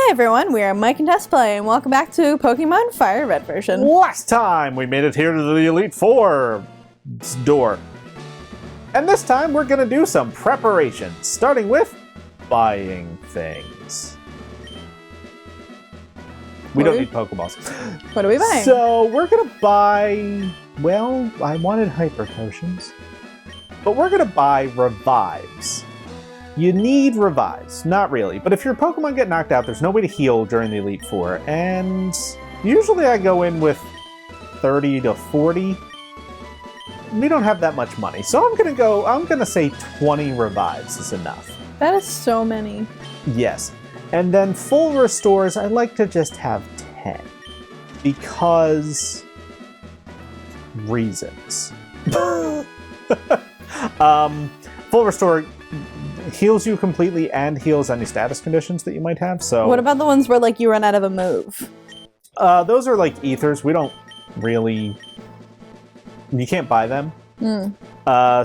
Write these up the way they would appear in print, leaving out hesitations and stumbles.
Hi everyone, we are Mike and Tess Play, and welcome back to Pokemon FireRed version. Last time we made it here to the Elite Four door. And this time we're gonna do some preparations, starting with buying things. We don't need Pokeballs. What are we buying? So we're gonna buy, well, I wanted Hyper Potions, but we're gonna buy Revives. You need Revives. Not really, but if your Pokemon get knocked out, there's no way to heal during the Elite Four, and usually I go in with 30 to 40. We don't have that much money, so I'm gonna say 20 Revives is enough. That is so many. Yes. And then full restores, I like to just have 10. Because reasons. Full restore heals you completely and heals any status conditions that you might have. So what about the ones where like you run out of a move? Those are like ethers. We don't really... You can't buy them.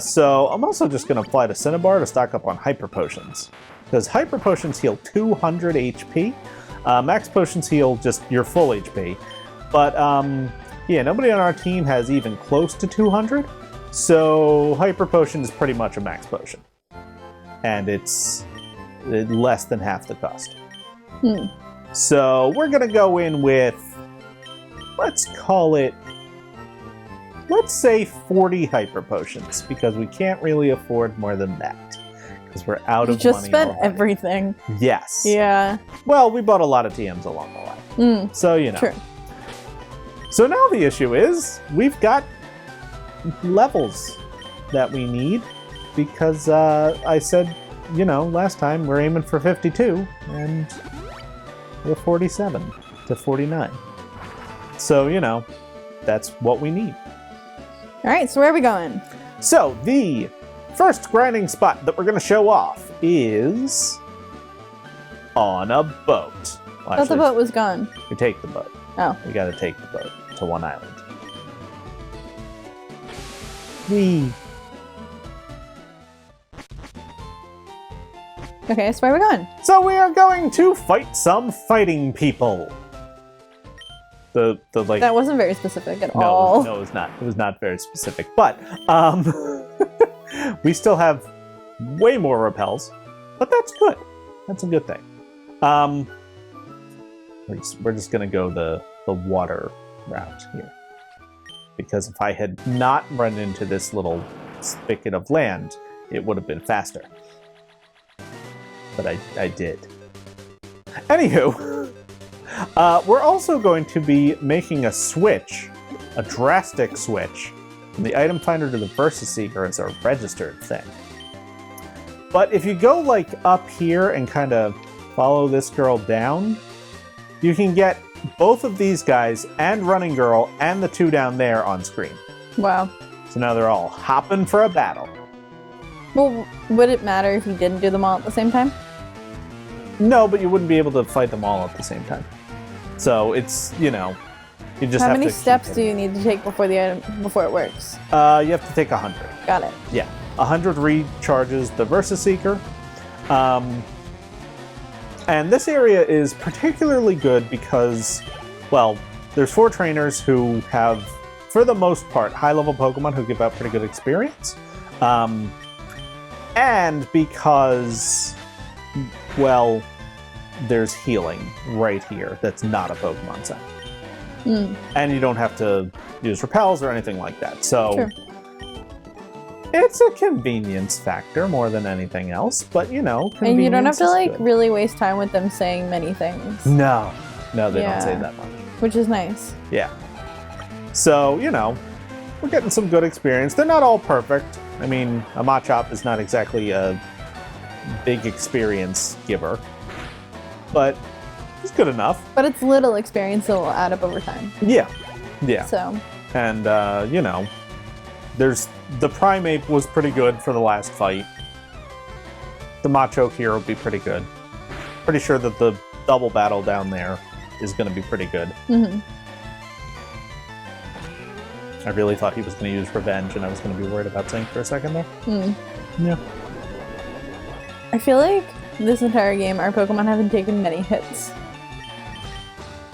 So I'm also just going to apply to Cinnabar to stock up on Hyper Potions. Because Hyper Potions heal 200 HP. Max Potions heal just your full HP. But yeah, nobody on our team has even close to 200. So Hyper Potion is pretty much a Max Potion. And it's less than half the cost. So we're going to go in with, let's say 40 Hyper Potions, because we can't really afford more than that. Because we're out of money. You just spent already. everything. Yes. Yeah. Well, we bought a lot of TMs along the way. So, you know. True. So now the issue is, we've got levels that we need. Because I said, you know, last time we're aiming for 52, and we're 47 to 49. So, you know, that's what we need. All right, so where are we going? So, the first grinding spot that we're going to show off is on a boat. Well, I thought the boat was gone. We take the boat. Oh. We got to take the boat to one island. Whee! Okay, so where are we going? So we are going to fight some fighting people. The like That wasn't very specific at all. No, it was not. It was not very specific. But we still have way more repels, but that's good. That's a good thing. We're just gonna go the water route here, because if I had not run into this little spigot of land, it would have been faster. But I did. Anywho, we're also going to be making a switch, a drastic switch, from the item finder to the Versus Seeker as a registered thing. But if you go like up here and kind of follow this girl down, you can get both of these guys and Running Girl and the two down there on screen. Wow. So now they're all hopping for a battle. Well, would it matter if you didn't do them all at the same time? No, but you wouldn't be able to fight them all at the same time. So it's, you know, you just How have to many steps do you need to take before it works? You have to take 100. Got it. Yeah, 100 recharges the Versus Seeker. And this area is particularly good because, well, there's 4 trainers who have, for the most part, high-level Pokemon who give out pretty good experience. And because, well, there's healing right here that's not a Pokemon Center. And you don't have to use repels or anything like that. So it's a convenience factor more than anything else, but you know, and you don't have to like good. really waste time with them saying many things. No, they don't say that much. Which is nice. Yeah. So, you know, we're getting some good experience. They're not all perfect. I mean, a Machop is not exactly a big experience giver, but it's good enough. But it's little experience that will add up over time. Yeah. So. And, you know, there's the Primeape was pretty good for the last fight. The Machoke here will be pretty good. Pretty sure that the double battle down there is going to be pretty good. I really thought he was going to use Revenge, and I was going to be worried about Zinc for a second there. Yeah. I feel like this entire game, our Pokemon haven't taken many hits.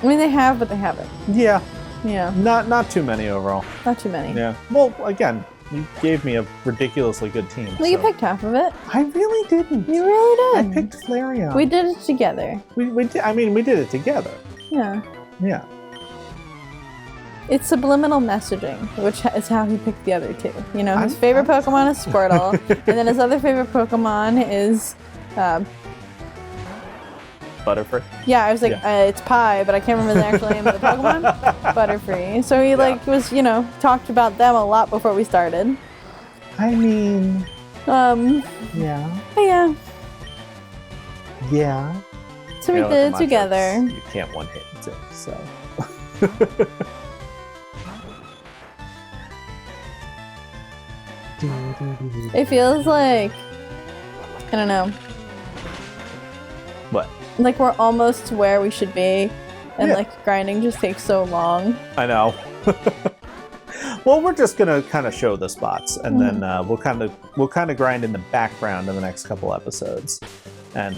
I mean, they have, but they haven't. Yeah. Yeah. Not too many overall. Not too many. Yeah. Well, again, you gave me a ridiculously good team. Well, you picked half of it. I really didn't. You really I did. picked Flareon. We did it together. We did. I mean, we did it together. Yeah. Yeah. It's subliminal messaging, which is how he picked the other two. You know, his favorite Pokemon is Squirtle, and then his other favorite Pokemon is... Butterfree? Yeah, I was like, it's Pie, but I can't remember the actual name of the Pokemon. Butterfree. So he, was, talked about them a lot before we started. I mean... Yeah. Yeah. Yeah. So we did it together. You can't one-hit it, so... It feels like... I don't know. What? Like we're almost to where we should be, and grinding just takes so long. I know. Well, we're just gonna kind of show the spots, and then we'll kind of grind in the background in the next couple episodes, and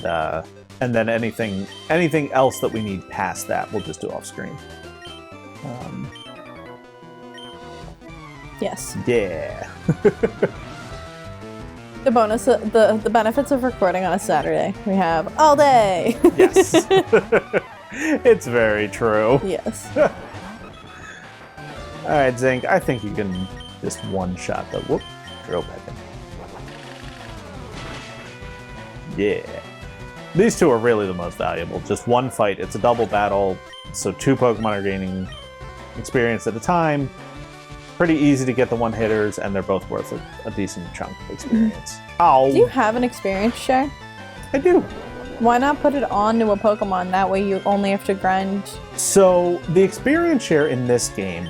then anything else that we need past that, we'll just do off screen. Yes. Yeah. The bonus, the benefits of recording on a Saturday. We have all day. Yes. It's very true. Yes. All right, Zink, I think you can just one-shot the... Whoop. Drill back in. Yeah. These two are really the most valuable. Just one fight. It's a double battle, so 2 Pokemon are gaining experience at a time. Pretty easy to get the one-hitters, and they're both worth a decent chunk of experience. Ow! Do you have an experience share? I do. Why not put it onto a Pokemon? That way you only have to grind. So, the experience share in this game,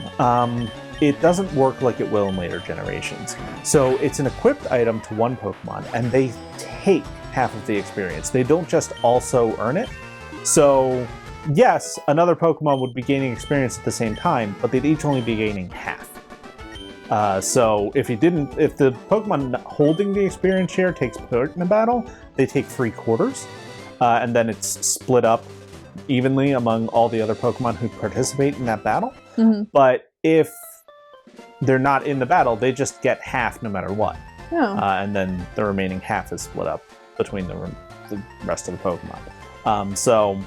it doesn't work like it will in later generations. So, it's an equipped item to one Pokemon, and they take half of the experience. They don't just also earn it. So, yes, another Pokemon would be gaining experience at the same time, but they'd each only be gaining half. So if the Pokemon holding the experience share takes part in a battle, they take 3/4, and then it's split up evenly among all the other Pokemon who participate in that battle. Mm-hmm. But if they're not in the battle, they just get half no matter what. Oh. And then the remaining half is split up between the rest of the Pokemon. So,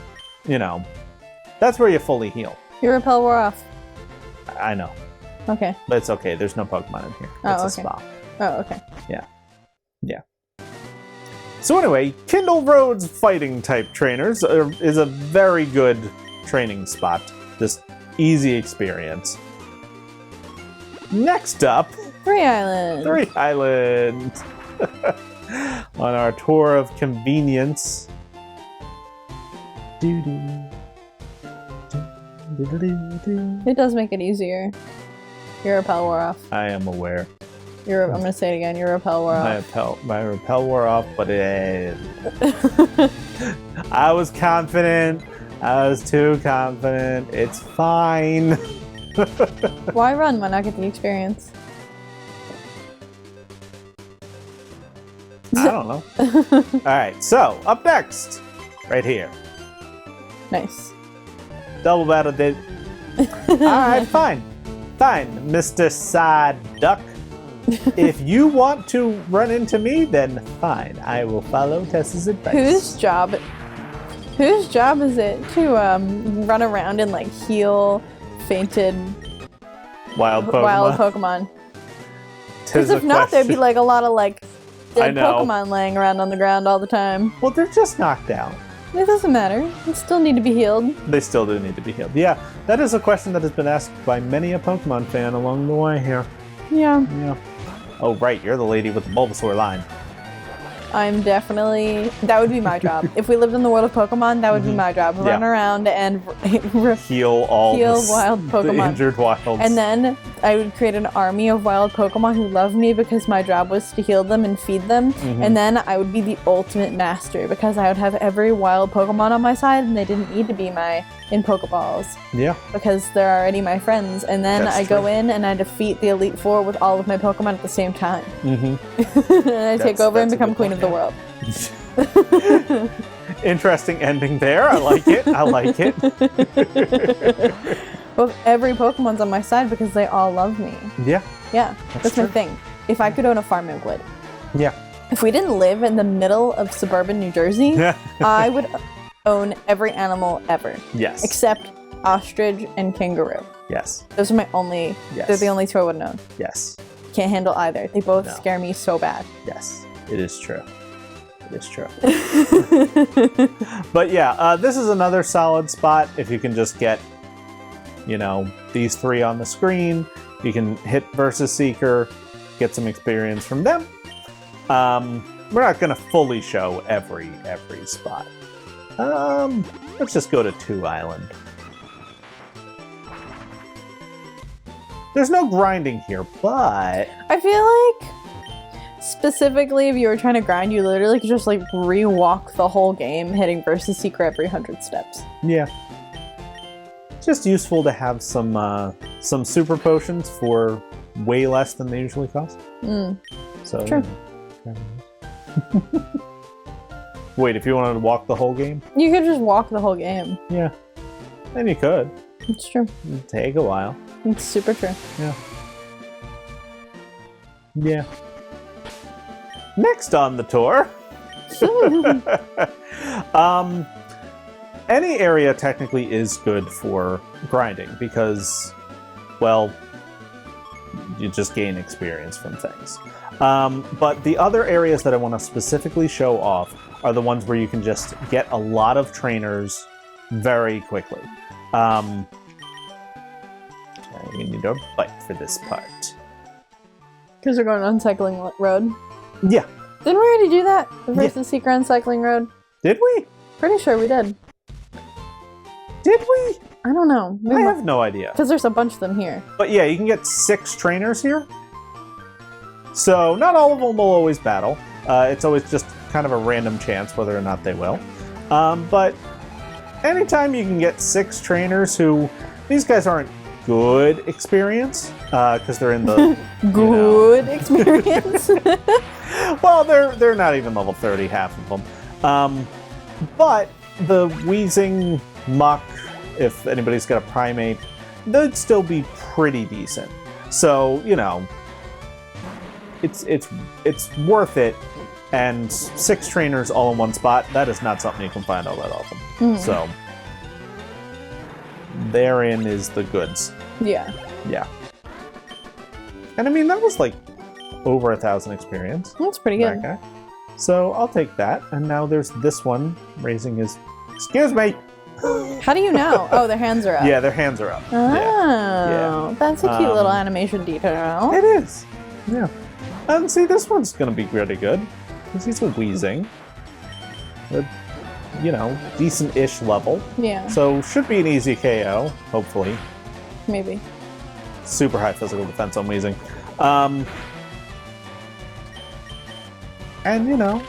that's where you fully heal. Your repel wore off. I know. Okay. But it's okay. There's no Pokemon in here. It's a spa. Oh, okay. Yeah. Yeah. So anyway, Kindle Road's fighting type trainers is a very good training spot. Just easy experience. Next up... 3 Islands. 3 Islands. On our tour of convenience. It does make it easier. Your repel wore off. I am aware. I'm gonna say it again. Your repel wore off. My repel wore off, but I was confident. I was too confident. It's fine. Why run? Why not get the experience? I don't know. All right, so up next, right here. Nice. Double battle did. All right, fine, Mr. Side Duck. If you want to run into me, then fine. I will follow Tess's advice. Whose job is it to run around and heal fainted wild Pokemon? Because if not, there'd be a lot of dead Pokemon laying around on the ground all the time. Well, they're just knocked out. It doesn't matter. They still need to be healed. They still do need to be healed. Yeah, that is a question that has been asked by many a Pokemon fan along the way here. Yeah. Yeah. Oh, right. You're the lady with the Bulbasaur line. I'm definitely... That would be my job. If we lived in the world of Pokemon, that would be my job. Run around and heal wild Pokemon. The injured wilds. And then I would create an army of wild Pokemon who love me because my job was to heal them and feed them. Mm-hmm. And then I would be the ultimate master because I would have every wild Pokemon on my side and they didn't need to be in Pokeballs. Yeah. Because they're already my friends. And then I go in and I defeat the Elite Four with all of my Pokemon at the same time. Mm-hmm. And I take over and become queen of the world. Interesting ending there. I like it. I like it. Well, every Pokemon's on my side because they all love me. Yeah. Yeah, that's my true. thing. If I could own a farm, I would. Yeah. If we didn't live in the middle of suburban New Jersey, I would own every animal ever. Yes. Except ostrich and kangaroo. Yes. Those are my only, Yes. they're the only two I wouldn't own. Yes. Can't handle either. They both No. scare me so bad. Yes. It is true. It is true. But yeah, this is another solid spot. If you can just get, you know, these three on the screen, you can hit Versus Seeker, get some experience from them. We're not going to fully show every spot. Let's just go to 2 Island. There's no grinding here, but I feel like specifically if you were trying to grind, you literally could just like re-walk the whole game hitting Versus Seeker every 100 steps. yeah. It's just useful to have some super potions for way less than they usually cost. So True. Wait, if you wanted to walk the whole game? You could just walk the whole game. Yeah. Then you could. It's true. It'd take a while. It's super true. Yeah. Yeah. Next on the tour. Any area technically is good for grinding because, well, you just gain experience from things. But the other areas that I want to specifically show off are the ones where you can just get a lot of trainers very quickly. You need a bike for this part. Because we're going on Cycling Road. Yeah. Didn't we already do that? The Versus Seeker on Cycling Road? Did we? Pretty sure we did. Did we? I don't know. I have no idea. Because there's a bunch of them here. But yeah, you can get 6 trainers here. So not all of them will always battle. It's always just kind of a random chance whether or not they will. But anytime you can get 6 trainers who... These guys aren't good experience because they're in the... Good experience? Well, they're not even level 30, half of them. But the Weezing, Muck, if anybody's got a Primate, they'd still be pretty decent. So, you know, it's worth it. And 6 trainers all in one spot, that is not something you can find all that often. So, therein is the goods. Yeah. Yeah. And I mean, that was like over 1,000 experience. That's pretty good. Okay. So I'll take that. And now there's this one raising his... Excuse me! How do you know? Oh, their hands are up. Yeah, their hands are up. Oh, Yeah. that's a cute little animation detail. It is. Yeah. And see, this one's going to be really good. Because he's a Weezing. You know, decent-ish level. Yeah, So should be an easy KO, hopefully. maybe. Super high physical defense on Weezing. And, you know,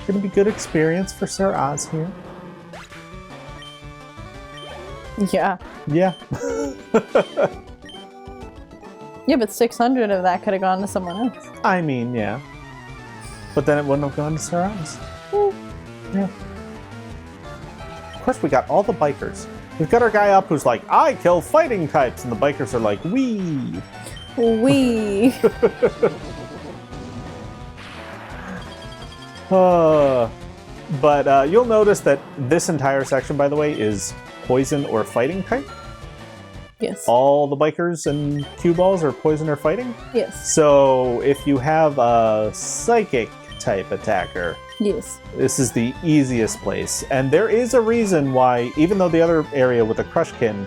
gonna be good experience for Sir Oz here. Yeah. Yeah. Yeah, but 600 of that could have gone to someone else. I mean, yeah. But then it wouldn't have gone to Sir Oz. Yeah. Of course, we got all the bikers. We've got our guy up who's like, I kill fighting types, and the bikers are like, wee. Wee. But you'll notice that this entire section, by the way, is poison or fighting type. Yes. All the bikers and cue balls are poison or fighting. Yes. So if you have a psychic type attacker, Yes. this is the easiest place. And there is a reason why, even though the other area with the Crushkin,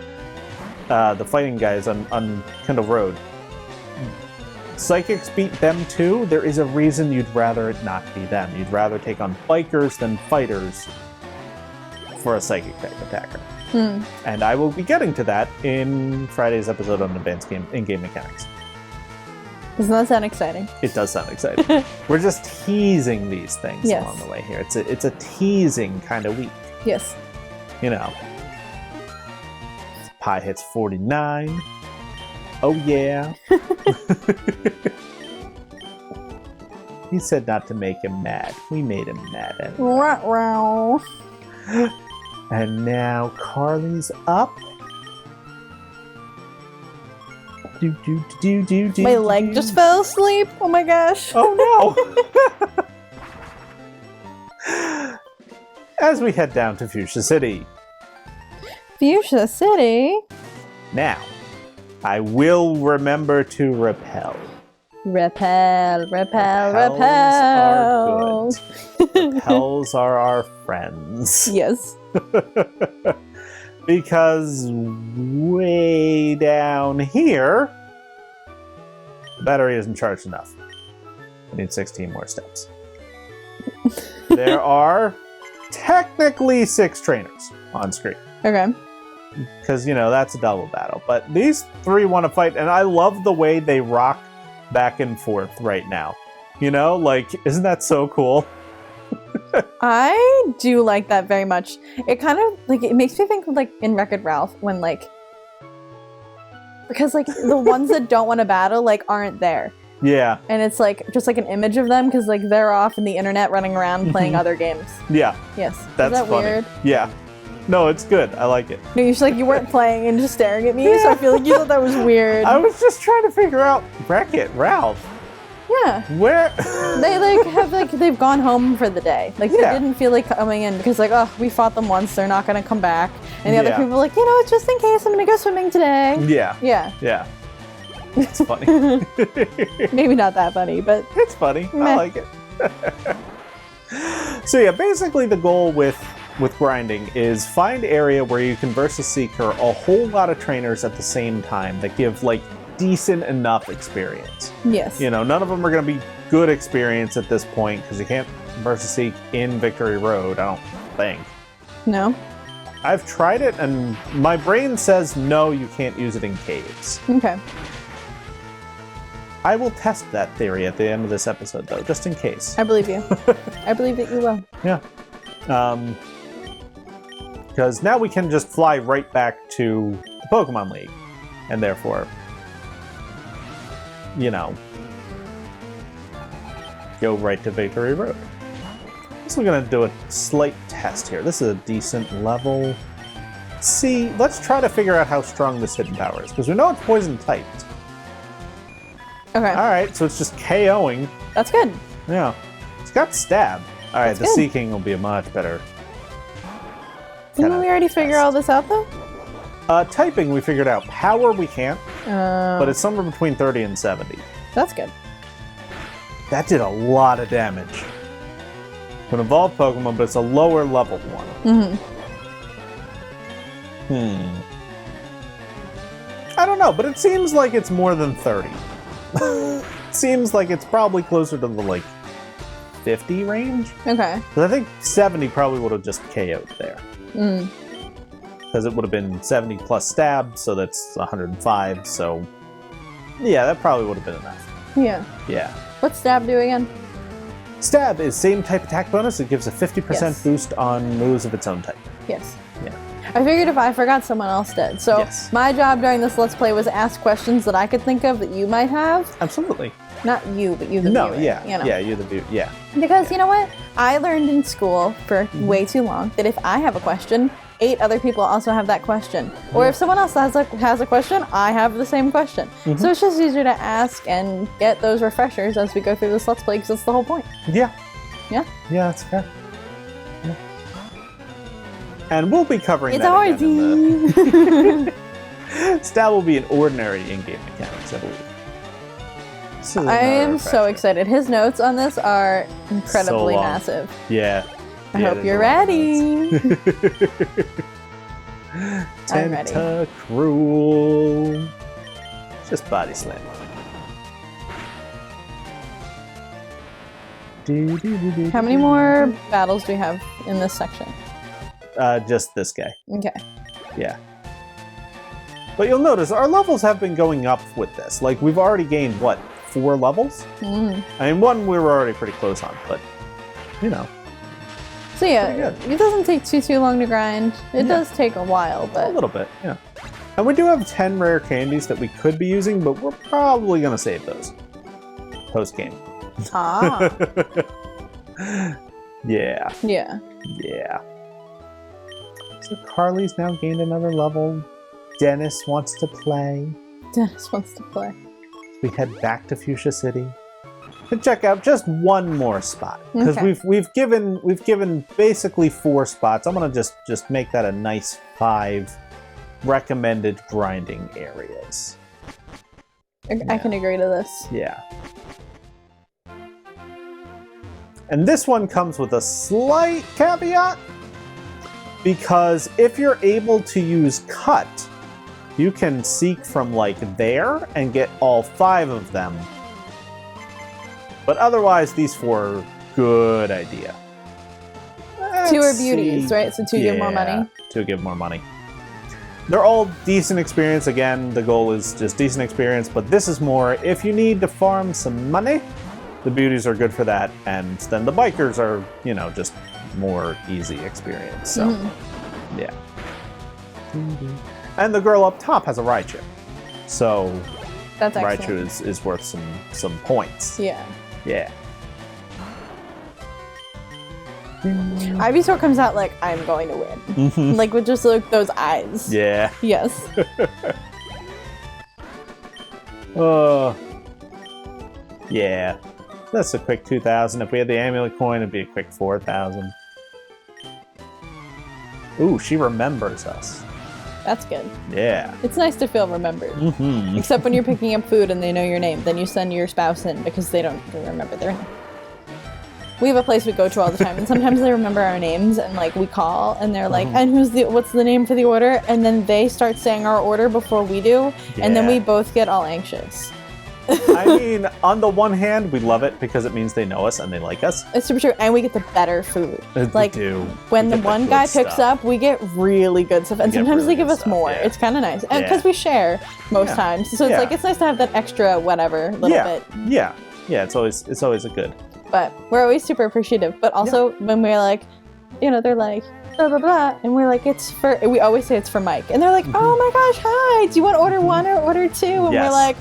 the fighting guys on Kindle Road, psychics beat them too, there is a reason you'd rather it not be them. You'd rather take on bikers than fighters for a psychic type attacker. And I will be getting to that in Friday's episode on advanced in-game mechanics. Doesn't that sound exciting? It does sound exciting. We're just teasing these things Yes. along the way here. It's a teasing kind of week. Yes. You know. Pi hits 49. Oh yeah. He said not to make him mad. We made him mad anyway. Ruh-roh. And now Carly's up. My leg just fell asleep. Oh my gosh. Oh no! As we head down to Fuchsia City. Fuchsia City? Now, I will remember to repel. Repel. Repels are good. Repels are our friends. Yes. Because way down here, the battery isn't charged enough. I need 16 more steps. There are technically 6 trainers on screen. Okay. Because, you know, that's a double battle. But these 3 want to fight, and I love the way they rock back and forth right now. You know, like, isn't that so cool? I do like that very much. It kind of, like, it makes me think of, like, in Wreck-It Ralph, when, like, because, like, the ones that don't want to battle, like, aren't there. Yeah. And it's, like, just, like, an image of them, because, like, they're off in the internet running around playing other games. Yeah. Yes. That's Is that funny. weird? Yeah. No, it's good. I like it. No, you're just, like, you weren't playing and just staring at me, so I feel like you thought that was weird. I was just trying to figure out Wreck-It Ralph. Yeah. Where? They, like, have, like, they've gone home for the day. Like, Yeah. they didn't feel like coming in because, like, oh, we fought them once, they're not going to come back. And the other Yeah. people are like, you know, it's just in case I'm going to go swimming today. Yeah. Yeah. Yeah. It's funny. Maybe not that funny, but It's funny. Meh. I like it. So yeah, basically the goal with grinding is find area where you can versus seeker a whole lot of trainers at the same time that give like decent enough experience. yes. You know, none of them are going to be good experience at this point because you can't versus seek in Victory Road, I don't think. No? I've tried it and my brain says no, you can't use it in caves. Okay. I will test that theory at the end of this episode though, just in case. I believe you. I believe that you will. Yeah. Because now we can just fly right back to the Pokemon League. And therefore, you know, go right to Victory Road. So we're going to do a slight test here. This is a decent level. See, let's try to figure out how strong this hidden power is. Because we know it's poison typed. Okay. Alright, so it's just KOing. That's good. Yeah. It's got stab. Alright, That's the good. Seeking will be a much better. Didn't we already figure all this out, though? Typing we figured out. Power we can't, but it's somewhere between 30 and 70. That's good. That did a lot of damage. An evolved Pokemon, but it's a lower level one. I don't know, but it seems like it's more than 30. Seems like it's probably closer to the, like, 50 range. Okay. 'Cause I think 70 probably would have just KO'd there. Because it would have been 70 plus stab, so that's 105, so... Yeah, that probably would have been enough. Yeah. Yeah. What's stab do again? Stab is same type attack bonus. It gives a 50% Yes. boost on moves of its own type. Yes. Yeah. I figured if I forgot, someone else did. So Yes. my job during this Let's Play was ask questions that I could think of that you might have. Absolutely. Not you, but you the No, viewer, yeah. you know. Yeah, you're the viewer. Yeah. Because you know what? I learned in school for way too long that if I have a question, 8 other people also have that question. Or if someone else has a question, I have the same question. So it's just easier to ask and get those refreshers as we go through this Let's Play because that's the whole point. Yeah. Yeah? Yeah, that's fair. Yeah. And we'll be covering It's that hard. again in the... Stab will be an ordinary in-game mechanics, I believe. This is I another am so refresher. excited. His notes on this are incredibly So long. massive. Yeah. I Yeah, hope there's you're a lot of ready. notes. I'm ready. Tentacruel. Just body slam. How many more battles do we have in this section? Just this guy. Okay. Yeah. But you'll notice our levels have been going up with this. Like, we've already gained, what, 4 levels? I mean, 1 we were already pretty close on, but, you know. So yeah, Pretty it doesn't take too long to grind. It Yeah. does take a while, A but little bit, yeah. And we do have 10 rare candies that we could be using, but we're probably going to save those. Post-game. ah, Yeah. yeah. Yeah. So Carly's now gained another level. Dennis wants to play. Dennis wants to play. We head back to Fuchsia City to check out just one more spot because Okay. we've given basically 4 spots. I'm gonna just make that a nice 5 recommended grinding areas. I can agree to this. Yeah. And this one comes with a slight caveat because if you're able to use cut, you can seek from like there and get all 5 of them. But otherwise, these 4 are good idea. 2 are beauties, right? So 2 give more money. 2 give more money. They're all decent experience. Again, the goal is just decent experience, but this is more if you need to farm some money, the beauties are good for that, and then the bikers are, you know, just more easy experience. So, yeah. And the girl up top has a Raichu. So, That's excellent. Raichu is worth some points. Yeah. Yeah. Ivysaur comes out like, I'm going to win. Like, with just like those eyes. Yeah. Yes. Yeah. That's a quick 2,000. If we had the amulet coin, it'd be a quick 4,000. Ooh, she remembers us. That's good. Yeah. It's nice to feel remembered. Except when you're picking up food and they know your name. Then you send your spouse in because they don't remember their name. We have a place we go to all the time, and sometimes they remember our names, and like we call, and they're like, "And what's the name for the order?" And then they start saying our order before we do, and then we both get all anxious. I mean, on the one hand, we love it because it means they know us and they like us. It's super true, and we get the better food. Like we do. When We the get one good guy stuff. picks up, we get really good stuff, and get sometimes really they give good us stuff, more. yeah. It's kind of nice, and Yeah. because we share most times, so it's like it's nice to have that extra whatever little bit. Yeah. It's always a good. But we're always super appreciative. But also when we're like, you know, they're like, blah, blah, blah. And we're like, we always say it's for Mike. And they're like, oh my gosh, hi. Do you want order 1 or order 2? And we're like,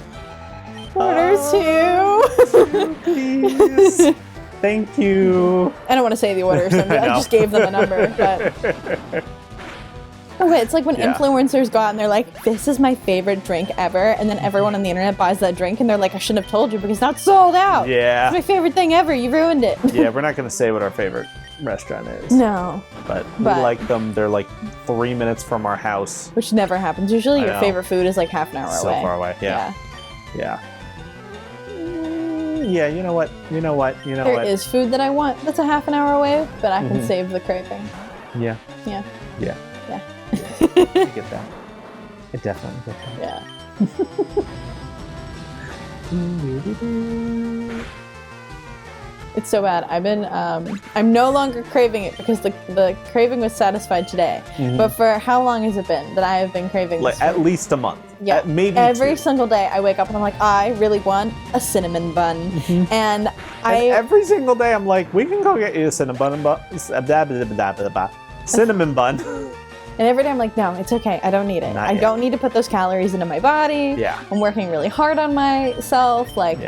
order 2. Please. Thank you. I don't want to say the order, so I just gave them a number. But oh, wait, it's like when influencers go out and they're like, this is my favorite drink ever. And then everyone on the internet buys that drink and they're like, I shouldn't have told you because now it's sold out. Yeah. It's my favorite thing ever. You ruined it. Yeah, we're not going to say what our favorite restaurant is. No. But we like them. They're like 3 minutes from our house. Which never happens. Usually I your know. favorite food is like half an hour So away. far away. Yeah. Yeah, you know what? There is food that I want that's a half an hour away, but I can save the craving. Yeah. Yeah. Yeah. Yeah. I get that. I definitely get that. Yeah. It's so bad. I'm no longer craving it because the craving was satisfied today. But for how long has it been that I have been craving this Like food? at least a month. Yeah, Maybe every 2. single day I wake up and I'm like, I really want a cinnamon bun, and every single day I'm like, we can go get you a cinnamon bun. Cinnamon bun. And every day I'm like, no, it's okay. I don't need it. Not I yet. don't need to put those calories into my body. Yeah. I'm working really hard on myself, like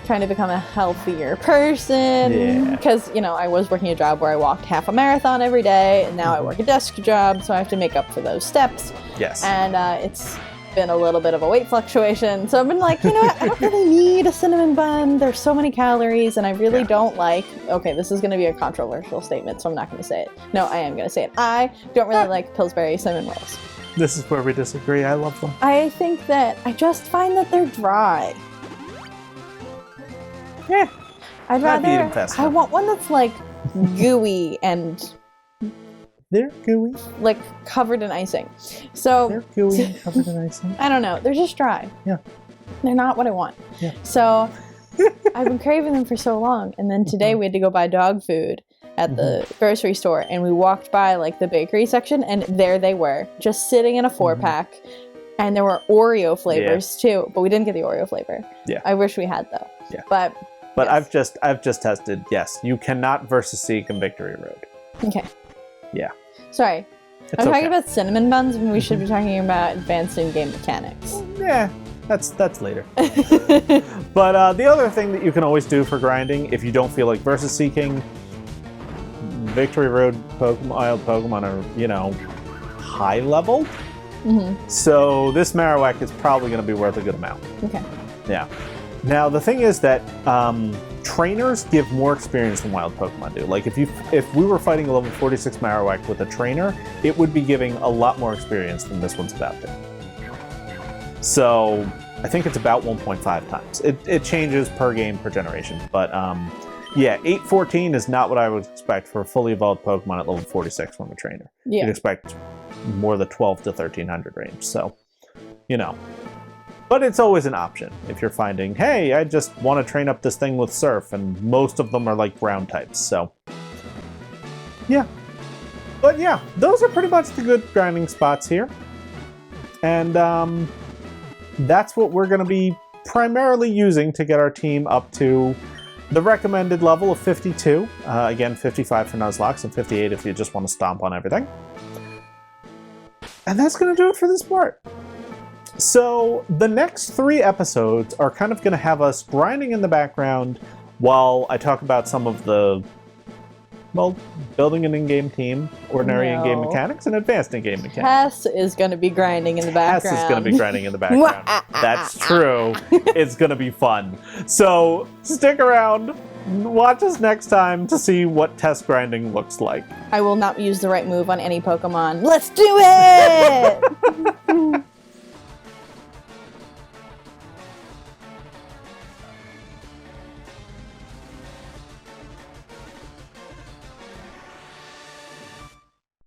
trying to become a healthier person. Yeah. Because, you know, I was working a job where I walked half a marathon every day, and now I work a desk job, so I have to make up for those steps. Yes. And it's been a little bit of a weight fluctuation. So I've been like, you know what? I don't really need a cinnamon bun. There's so many calories, and I really don't like. Okay, this is going to be a controversial statement, so I'm not going to say it. No, I am going to say it. I don't really like Pillsbury cinnamon rolls. This is where we disagree. I love them. I think that I just find that they're dry. Yeah. I'd Might be rather. eating fast I enough. want one that's like gooey and They're gooey. like covered in icing. So They're gooey and covered in icing. I don't know. They're just dry. Yeah. They're not what I want. Yeah. So I've been craving them for so long. And then today we had to go buy dog food at the grocery store. And we walked by like the bakery section. And there they were, just sitting in a 4-pack. And there were Oreo flavors too. But we didn't get the Oreo flavor. Yeah. I wish we had though. Yeah. But yes. I've just tested. Yes, you cannot versus seek in Victory Road. Okay. Yeah. Sorry. It's I'm talking okay. about cinnamon buns when we should be talking about advanced in-game mechanics. Yeah, that's later. But the other thing that you can always do for grinding, if you don't feel like versus seeking, Victory Road Pokemon, wild Pokemon are, you know, high level. So this Marowak is probably going to be worth a good amount. Okay. Yeah. Now the thing is that trainers give more experience than wild Pokemon do. Like if we were fighting a level 46 Marowak with a trainer, it would be giving a lot more experience than this one's about to. So I think it's about 1.5 times. It changes per game per generation, but yeah, 814 is not what I would expect for a fully evolved Pokemon at level 46 from a trainer. Yeah. You'd expect more the 12 to 1300 range. So, you know. But it's always an option if you're finding, hey, I just want to train up this thing with Surf, and most of them are like ground types, so yeah. But yeah, those are pretty much the good grinding spots here. And that's what we're going to be primarily using to get our team up to the recommended level of 52. Again, 55 for Nuzlocke and 58 if you just want to stomp on everything. And that's going to do it for this part. So the next 3 episodes are kind of going to have us grinding in the background while I talk about some of the, well, building an in-game team, ordinary in-game mechanics, and advanced in-game mechanics. Tess is going to be grinding in the background. Tess is going to be grinding in the background. That's true. It's going to be fun. So stick around. Watch us next time to see what Tess grinding looks like. I will not use the right move on any Pokemon. Let's do it!